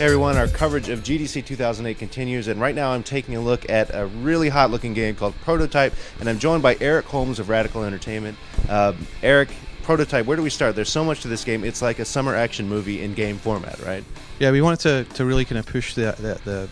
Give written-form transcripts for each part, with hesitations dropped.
Hey everyone, our coverage of GDC 2008 continues, and right now I'm taking a look at a really hot looking game called Prototype, and I'm joined by Eric Holmes of Radical Entertainment. Eric, Prototype, where do we start? There's so much to this game. It's like a summer action movie in game format, right? Yeah, we wanted to really kind of push the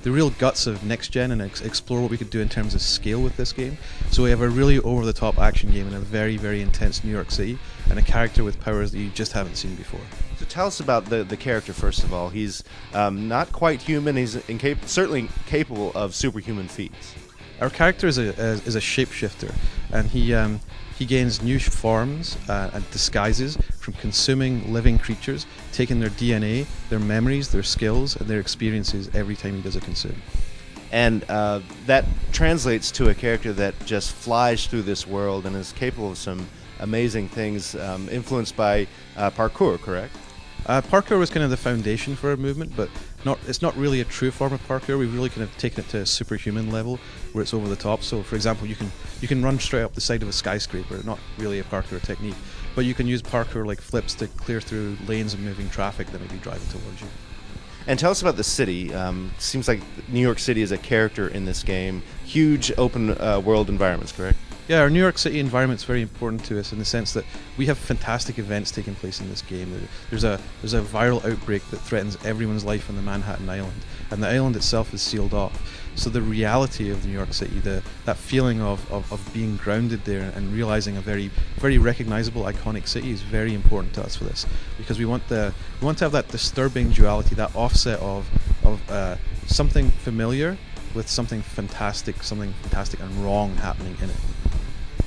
real guts of next gen and explore what we could do in terms of scale with this game. So we have a really over-the-top action game in a very, very intense New York City, and a character with powers that you just haven't seen before. So tell us about the character first of all. He's not quite human. He's certainly capable of superhuman feats. Our character is a shapeshifter, and he gains new forms and disguises from consuming living creatures, taking their DNA, their memories, their skills, and their experiences every time he does a consume. And that translates to a character that just flies through this world and is capable of some amazing things, influenced by parkour, correct? Parkour was kind of the foundation for our movement, but it's not really a true form of parkour. We've really kind of taken it to a superhuman level where it's over the top. So for example, you can run straight up the side of a skyscraper, not really a parkour technique, but you can use parkour like flips to clear through lanes of moving traffic that may be driving towards you. And tell us about the city. Seems like New York City is a character in this game. Huge open world environments, correct? Yeah, our New York City environment is very important to us in the sense that we have fantastic events taking place in this game. There's a viral outbreak that threatens everyone's life on the Manhattan Island, and the island itself is sealed off. So the reality of New York City, that feeling of being grounded there and realizing a very, very recognizable, iconic city is very important to us for this, because we want to have that disturbing duality, that offset of something familiar with something fantastic and wrong happening in it.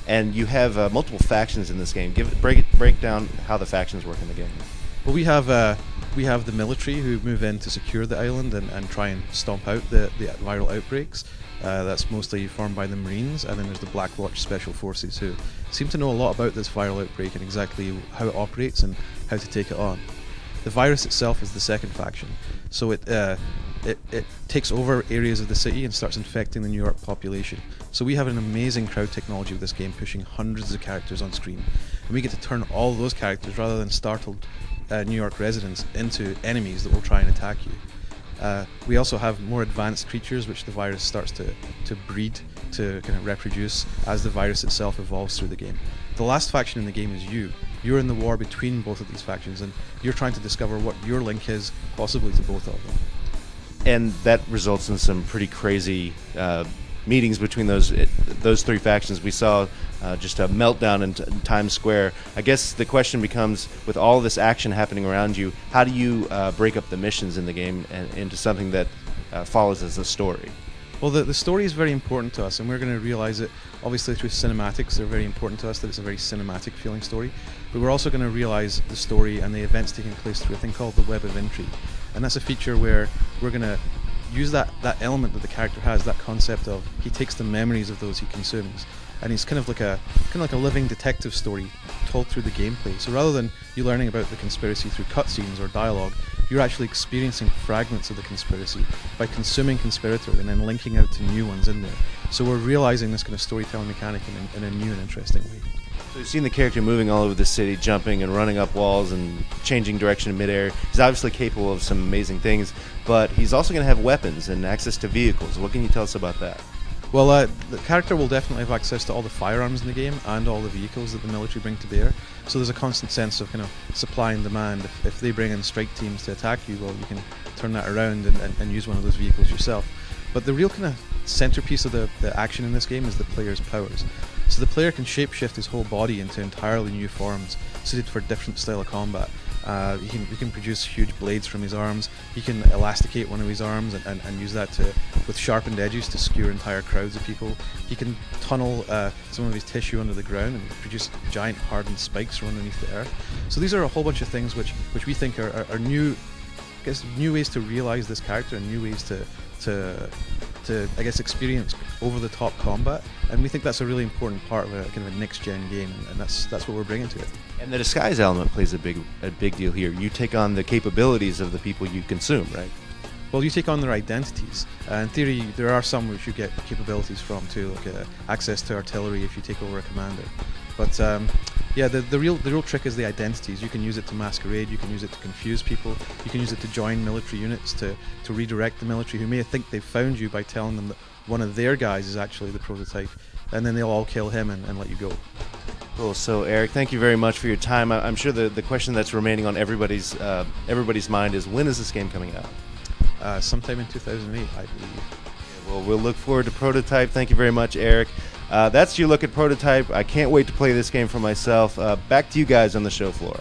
And you have multiple factions in this game. Break down how the factions work in the game. Well, we have the military who move in to secure the island and try and stomp out the viral outbreaks. That's mostly formed by the Marines, and then there's the Black Watch Special Forces who seem to know a lot about this viral outbreak and exactly how it operates and how to take it on. The virus itself is the second faction, so it takes over areas of the city and starts infecting the New York population. So we have an amazing crowd technology with this game, pushing hundreds of characters on screen, and we get to turn all of those characters, rather than startled New York residents, into enemies that will try and attack you. We also have more advanced creatures which the virus starts to breed, to kind of reproduce as the virus itself evolves through the game. The last faction in the game is you. You're in the war between both of these factions, and you're trying to discover what your link is, possibly to both of them. And that results in some pretty crazy meetings between those three factions. We saw just a meltdown in Times Square. I guess the question becomes, with all this action happening around you, how do you break up the missions in the game into something that follows as a story? Well, the story is very important to us, and we're going to realize it obviously through cinematics. They're very important to us, that it's a very cinematic feeling story, but we're also going to realize the story and the events taking place through a thing called the web of intrigue, and that's a feature where we're going to use that element that the character has, that concept of he takes the memories of those he consumes, and he's kind of like a living detective story told through the gameplay. So rather than you learning about the conspiracy through cutscenes or dialogue, you're actually experiencing fragments of the conspiracy by consuming conspirator and then linking out to new ones in there. So we're realizing this kind of storytelling mechanic in a new and interesting way. So you've seen the character moving all over the city, jumping and running up walls and changing direction in midair. He's obviously capable of some amazing things, but he's also going to have weapons and access to vehicles. What can you tell us about that? Well, the character will definitely have access to all the firearms in the game and all the vehicles that the military bring to bear. So there's a constant sense of kind of supply and demand. If they bring in strike teams to attack you, well, you can turn that around and use one of those vehicles yourself. But the real kind of centerpiece of the action in this game is the player's powers. So the player can shapeshift his whole body into entirely new forms suited for different style of combat. He can produce huge blades from his arms. He can elasticate one of his arms and use that with sharpened edges to skewer entire crowds of people. He can tunnel some of his tissue under the ground and produce giant hardened spikes from underneath the earth. So these are a whole bunch of things which we think are new, I guess, new ways to realize this character and new ways to I guess experience over-the-top combat, and we think that's a really important part of a kind of a next-gen game, and that's what we're bringing to it. And the disguise element plays a big deal here. You take on the capabilities of the people you consume, right? Well, you take on their identities. In theory, there are some which you get capabilities from too, like access to artillery if you take over a commander. But Yeah, the real trick is the identities. You can use it to masquerade, you can use it to confuse people, you can use it to join military units to redirect the military who may think they've found you by telling them that one of their guys is actually the prototype, and then they'll all kill him and let you go. Cool. So, Eric, thank you very much for your time. I'm sure the question that's remaining on everybody's mind is, when is this game coming out? Sometime in 2008, I believe. Well, we'll look forward to Prototype. Thank you very much, Eric. That's your look at Prototype. I can't wait to play this game for myself. Back to you guys on the show floor.